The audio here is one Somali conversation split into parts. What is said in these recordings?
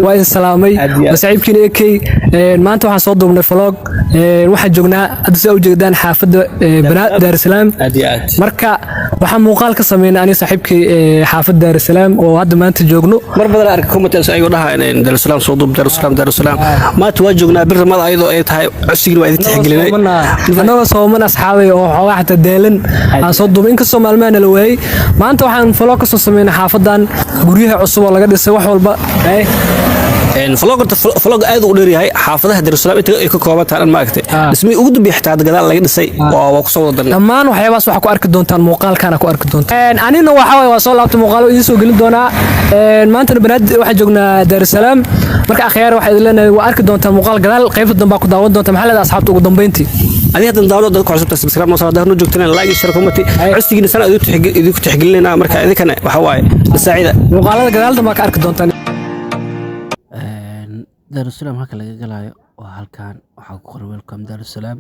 waa in salaamay saaxiibkiina ekay maanta waxaan soo duubnay vlog waxaan joognaa hadda soo jeedaan xaafadda Dar es Salaam marka waxaan muuqaal ka sameynaa aniga saaxiibkay xaafadda Dar es Salaam oo hadda maanta joogno mar badan arka comments ay dhahaa in Dar es Salaam soo duub Dar es Salaam maanta waa joognaa bir ramada ayadoo ay tahay cusub waa idin tixgelinay anagoo sooman asxaabay oo xoogaa xataa deelan aan soo duubin ka Soomaaliyeed la waayay maanta waxaan vlog ka soo sameynaa xaafadan guryaha cusub oo laga dhisay wax walba فلوج aad u dheer yahay xaafadaha Dar es Salaam inta ay ka kooban tahay ma agtay dhismay ugu dambeeyay xitaa gadaal laga dhisay waa ku soo wadan dhammaan waxyaabaas waxa ku arki doontaan muuqaalkan ku arki doontaan anina waxa way waa soo laabtay muuqaalo idin soo gelin doonaa maanta banaad waxa joognaa Dar es Salaam marka akhyaar waxa idin leenahay waa arki doontaan muuqaal gadaal qaybta dambe ku daawan doontaan maxaa leedahay asxaabta ugu dambeyntii adii hadda daawado dadku cusub subscribe noo soo hadaan joogtaan like share comment custigina sana idinku tixgelinayna marka idinkana waxa waaye saacida muuqaalada gadaal dambe ka arki doontaan Dar es Salaam halka laga galayo waa halkan waxa ku qoran welcome Dar es Salaam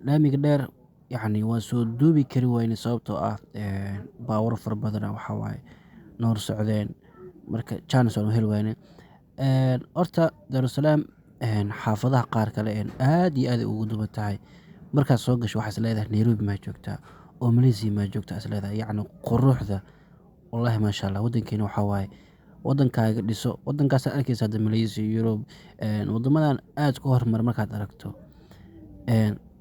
laamiga dheer yani waa soo duubi kari wayne sababtoo ah baawar far badan waxa waaye noor socdeen marka chance oo hel wayne horta Dar es Salaam xaafadaha qaar kale aad iyo aad ugu duwan tahay marka soo gasho waxa leedahay Nairobi ma joogtaa oo Malaysia ma joogtaa leedahay yani quruxda wallahi ma sha Allah wadankeena waxa waaye wadankaaga dhiso wadankaas arkaysa hadda Malaysia Europe wadamadan aad ku hormar markaad aragto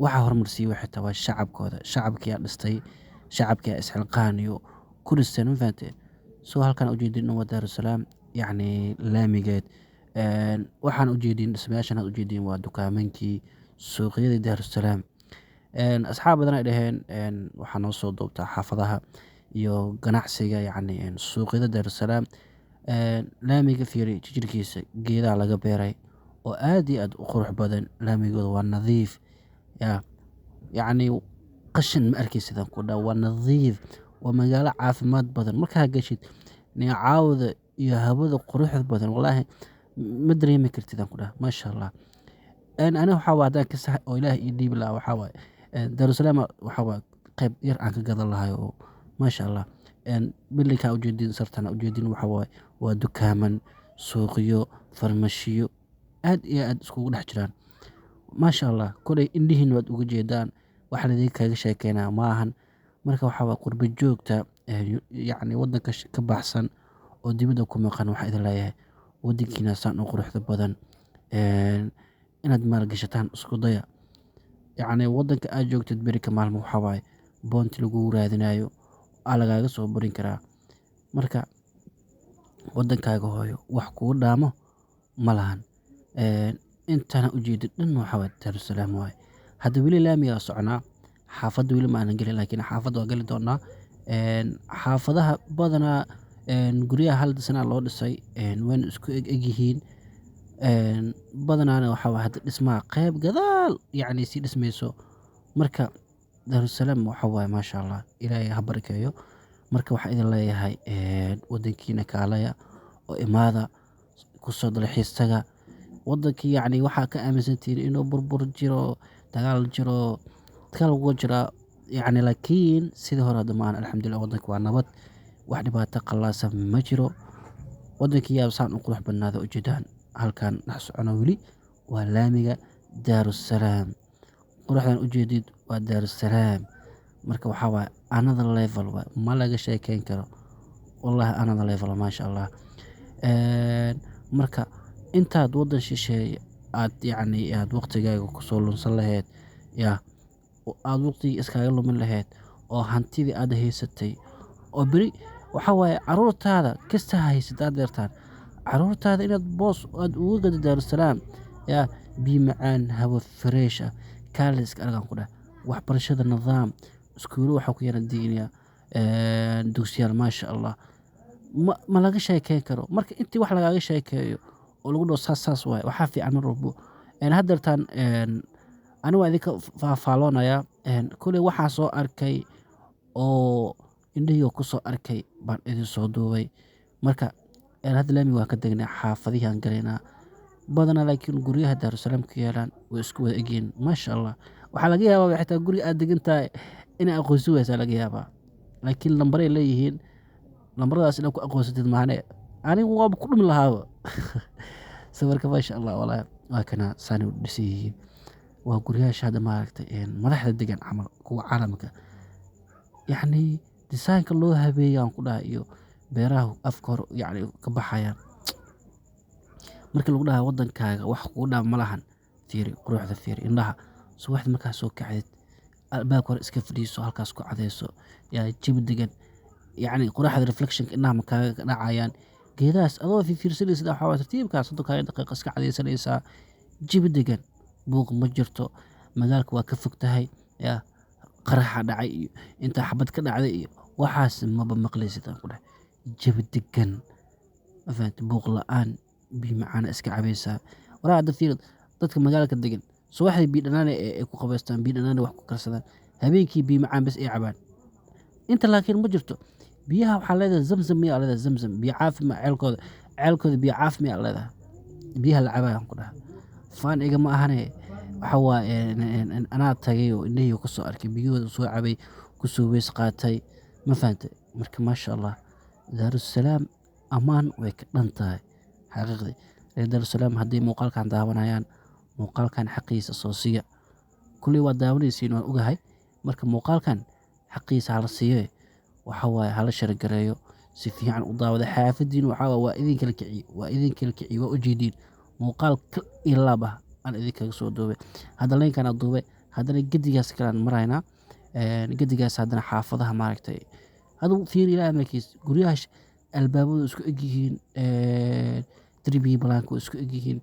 waxa hormarsiyo xitaa waa shacabkii dhistay shacabkii isxilqaan iyo kuristan ma fahanteen soo halkan u jeedin waa Dar es Salaam yani laamigeed waxaan u jeedin dhismayaashan u jeedin waa dukaamankii suuqyada Dar es Salaam asxaab badan ay dhaheen waxaan noo soo doobtaa xaafadaha iyo ganacsiga yani suuqyada Dar es Salaam laamiga fiiri jirkiisa geedaha laga beeray oo aad iyo aad u qurux badan laamigooda waa nadiif yani qashin ma arkaysidaan ku dhaa waa nadiif waa magaalo caafimaad badan markaa gashid neecaawda iyo hawada quruxda badan wallahi ma dareemi kartidaan ku dhaa ma sha Allah ana waxa waa hadaan ka sax oo Ilaahay ii dhiib lahaa waxa waa Dar es Salaam waxa waa qayb yar aan ka gadan lahayo oo ma sha Allah bilika u jeedin sartana u jeedin waxa waa dukaaman suuqiyo farmashiyo aad iyo aad isku dhex jiraan ma sha Allah kulay indhihiin waad uga jeedaan waxa la kaga sheekeynaa maahan marka waxa waa qurba joogta yani wadanka ka baxsan oo dibadda ku maqan waxa idin leeyahay wadankiina saan u quruxda badan inaad maal gashataan isku daya yani wadanka aad joogtid berika maalmo waxa waaye boonti lagu raadinayo lagaaga soo burin karaa marka wadankaaga hooyo wax kugu dhaamo ma lahan intana u jeedid dhan waxa waa Dar es Salaam waaye hadda weli laamiga soconaa xaafadda weli ma aanan gelin laakiin xaafadda waa gali doonaa xaafadaha badanaa guryaha hal sana loo dhisay wayna isku eg yihiin badanaana waxa waa hadda dhismaha qayb gadaal yani si dhismayso marka Dar es Salaam waxa waaye ma sha Allah Ilaahay ha barakeeyo marka waxa idin leeyahay wadankiina kaalaya oo imaada ku soo dalxiistaga wadankii yani waxa ka aaminsantiin inuu burbur jiro dagaal jiro lagu jira yani laakiin sidii hore dhamaan alxamdulillah wadanka waa nabad wax dhibaato qallaasan ma jiro wadankii yaa saan u qurux badnaada u jeedaan halkan dhax socono weli waa laamiga Dar es Salaam quruxdan u jeedid waa Dar es Salaam marka waxa waa another level ma laga sheekeyn karo wallahi another level ma sha Allah marka intaad wadan shisheey aad yani aad waqtigaaga ku soo lunsan lahayd aad waqtiga iskaga lumin lahayd oo hantidii aad haysatay oo bari waxa waaye caruurtaada kasta haysataa deertaan caruurtaada inaad boos aad ugu gado Dar es Salaam bi macaan hawa fresh kaaliska argan ku dhaa waxbarashada nidaam iskuulo waxa ku yaran diiniya dugsiyaal ma sha Allah ma laga sheekeyn karo marka intii wax lagaaga sheekeeyo oo lagu dhaw saas waay waxa fiican mar walbo haddeertaan anigu waa idinka faahfaaloonaya kuley waxaa soo arkay oo indhahayga ku soo arkay baan idin soo duubay marka hadda laamiga waa ka degnay xaafadihi aan galaynaa badanaa laakiin guryaha Dar es Salaam ku yaalaan way isku wada egyihiin ma sha Allah waxaa laga yaabaa xitaa guri aad degan tahay inay aqoonsi waysaa laga yaabaa laakiin lambaray leeyihiin lambaradaas inaad ku aqoonsatid maahane anigu waaba ku dhumi lahaaba sawirka maasha allah walaahi waa kana saani u dhisan yihiin waa guryaasha hadda maaragtay madaxda degan camal kuwa caalamka yacni desaanka loo habeeyaan ku dhaha iyo beeraha afka hore yacni ka baxayaan markii lagu dhaha wadankaaga wax kugu dhaama ma lahan fiiri quruxda fiiri indhaha subaxda markaa soo kacdid albaabka hore iska fadhiiso halkaas ku cadeyso yaa jawi degan yacni quruxda reflectionka indhaha ma kaaga dhacayaan geedahaas adoo fiirsanaysid waxaa waye tartiibkaas soddonkaa daqiiqa iska cadaysanaysaa jawi degan buuq ma jirto magaalka waa ka fog tahay yaa qaraxa dhacay iyo intaa xabad ka dhacday iyo waxaas maba maqlaysid aan ku dhahay jawi degan ma fahamtay buuq la-aan biyo macaana iska cabaysaa waraa hadda fiiri dadka magaalka degan subaxdii biyo dhanaane ay ku qabaystaan biyo dhanaane wax ku karsadaan habeenkii biyo macaan bes ay cabaan inta laakiin ma jirto biyaha waxaa leedahay zamzam miyaa leedahay zamzam biyo caafi ma ceelkooda biyo caafi miyaa leedahay biyaha la cabayaan ku dhaha faan iga ma ahane waxa waaye anaa tagay oo indhahii kusoo arkay biyahooda soo cabay kusoo weys qaatay ma fahantay marka maasha allah daarusalaam ammaan way ka dhan tahay xaqiiqdii reer daarusalaam haddii muuqaalkan daawanayaan muuqaalkan xaqiisa soo siiya kulley waa daawanaysiin waan ogahay marka muuqaalkan xaqiisa hala siiyo waxa waaye hala shargareeyo si fiican u daawada xaafadiin waxaa waa idinkala kiciye waa ujeediin muuqaal kal iyo laab ah aan idinkaga soo duubay hadda leenkaan aan duubay haddana gedigaas kalaan maraynaa gedigaas haddana xaafadaha maaragtay haduu fiir ilaa amarkiis guryaha albaabadu isku egyihiin derbiga balaanka isku egyihiin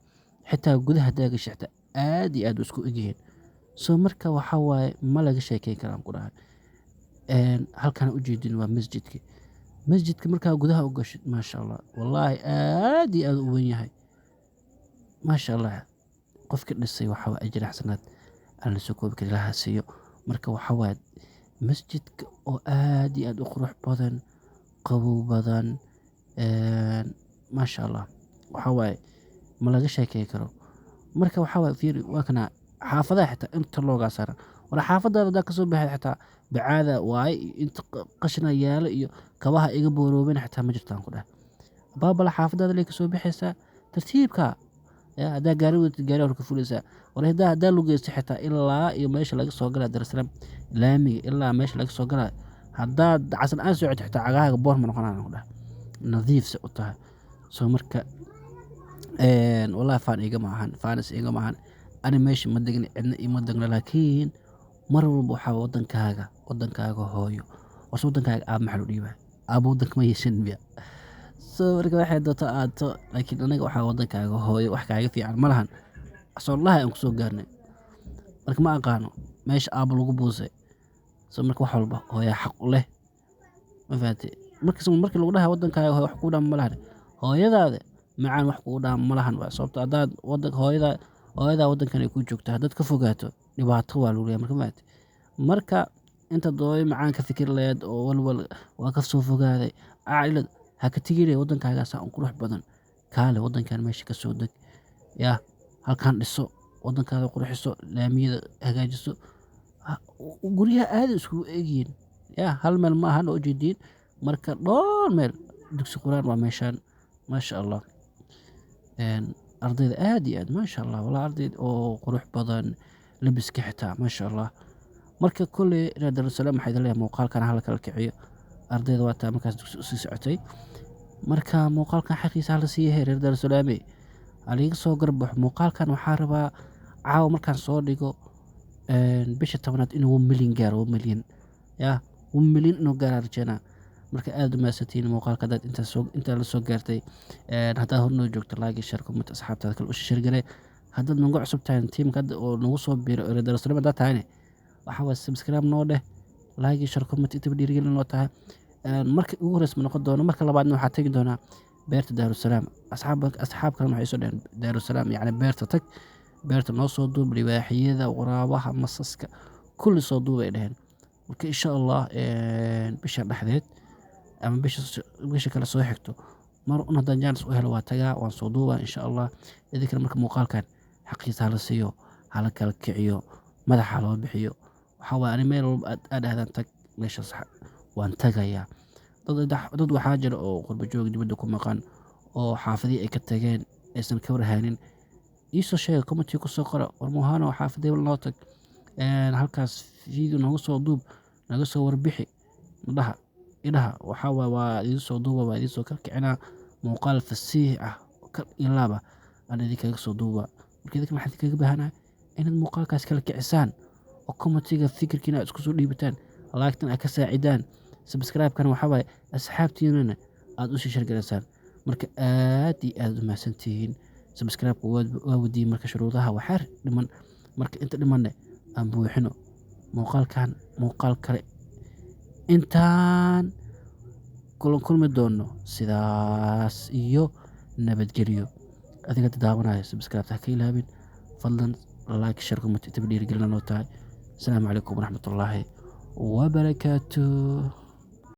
xitaa gudaha daagasha xitaa aad iyo aad isku egyihiin soo marka waxaa waaye ma laga sheekeyn karaan ku dhahay halkaan ujeedin waa masjidka markaa gudaha u gashid maasha allah wallaahi aad iyo aad u weyn yahay maasha allah qofka dhisay waxaa waa ajir xasanaad aan lasoo koobi karin ilaha siiyo marka waxaa waaye masjidka oo aad iyo aad u qurux badan qabow badan maasha allah waxaa waaye ma laga sheekey karo marka waxaa waaye fiiri waa kana xaafadaha xitaa inta loogaa saaran wala xaafadaada hadaa kasoo baxay xitaa bacaada waaye inta qashina yaalo iyo kabaha iga booroobeen xitaa ma jirtaan ku dheh baabala xaafadaada lee kasoo baxaysaa tartiibka hadaa gaari wadatid gaari hor ka fulaysaa war hadaa lugeysto xitaa ilaa iyo meesha laga soo galaa daarusalaam laamiga ilaa meesha laga soo galaa haddaad casan aan socota xitaa cagahaaga boor ma noqonaan ku dheh nadiifse u tahay soo marka wallahi faanis iga maahan ani meesha ma degni cidna ima degna laakiin mar walba waxaa wadankaaga hooyo warse wadankaaga aab maxaa loo dhiibaa aaba wadanka ma yeeshan miya soo marka waxay doonto aadto laakiin anaga waxaa wadankaaga hooyo wax kaaga fiican ma lahan asoollaha aan kusoo gaarnay marka ma aqaano meesha aaba lagu buusay soo marka wax walba hooyaa xaq u leh ma fahamtay markii lagu dhaha wadankaaga hooyo wax kuu dhaama ma lahan hooyadaada macaan wax kugu dhaama ma lahan sababto haddaad hooyadaa wadankan ay ku joogta haddaad ka fogaato dhibaato waa lagu leeyahay marka maaragtay marka inta dooyo macaan ka fikir leed oo walwal waa ka soo fogaaday cailad ha ka tegine wadankaagaa un qurux badan kaale wadankan meesha ka soo deg yaa halkaan dhiso wadankaada qurxiso laamiyada hagaajiso guryaha aada iskugu egyihiin yaa hal meel ma ahan oo ujeediin marka dhowr meel dugsi quraan waa meeshaan maasha allah ardayda aad iyo aad maasha allah walaa ardayd oo qurux badan labiska xitaa maasha allah marka kolley reer daarusalaam waxaa idin leeyahay muuqaalkan hala kala kiciyo ardayda waa taa markaas dugsi usii socotay marka muuqaalkan xaqiisa hala siiyahay reer daarusalaame haliga soo garbaxo muuqaalkan waxaa rabaa caawa markaan soo dhigo bisha 10aad inuu 1 milyan gaaro 1 milyan yaa 1 milyan inuu gaaro rajeynaa marka aad u maasantiin muuqaalka dad inta la soo gaartay haddaa hornoo joogto like share comment asxaabtaada kale u shirgale haddaad nagu cusub tahay tiimka hadda oo nagu soo biiro reer daarusalaam haddaa tahayne waxaa waa subscribe noo dheh like share comment intaba dhiirigelin noo tahay marka ugu horeysa ma noqon doono marka labaadna waxaa tegi doonaa beerta daarusalaam asxaab kalena waxay soo dheheen daarusalaam yacni beerta tag beerta noo soo duub libaaxiyada waraabaha masaska kulli soo duubay dheheen marka insha allah bisha dhexdeed ama bisha kale soo xigto mar un haddaan jaanis u helo waa tagaa waan soo duubaa insha allah idinkana marka muuqaalkan xaqiisa hala siiyo hala kala kiciyo madaxa loo bixiyo waxaa waay ani meel walba aad ahdaan tag meeshaas waan tagayaa dad waxaa jira oo qurba joog dibadda ku maqan oo xaafadii ay ka tageen aysan ka warhaynin iisoo sheega commenti kusoo qora war muhano xaafadii noo tag halkaas video nooga soo duub naga soo warbixi idhaha waxaa waay waa idin soo duuba waa idin soo kalkicinaa muuqaal fasiix ah kal iyo laaba aan idinkaga soo duuba marka idinka maxaa idinkaga baahanahay inaad muuqaalkaas kala kicisaan oo commentiga fikirkiina aad isku soo dhiibataan laagtan aad ka saacidaan subscribe-kana waxaa waaye asxaabtiinana aad u shishar-garaysaan marka aad iyo aad u mahadsantihiin subscribe-ka waa wadiin marka shuruudaha waxaa dhiman marka inta dhimanne aan buuxino muuqaalkan muuqaal kale intaan kulmi doono sidaas iyo nabadgelyo adiga daawanaya subscribe ha ka ilaabin fadlan like share comment inta dhiirigelina noo tahay asalaamu calaykum waraxmatullaahi wabarakaatuh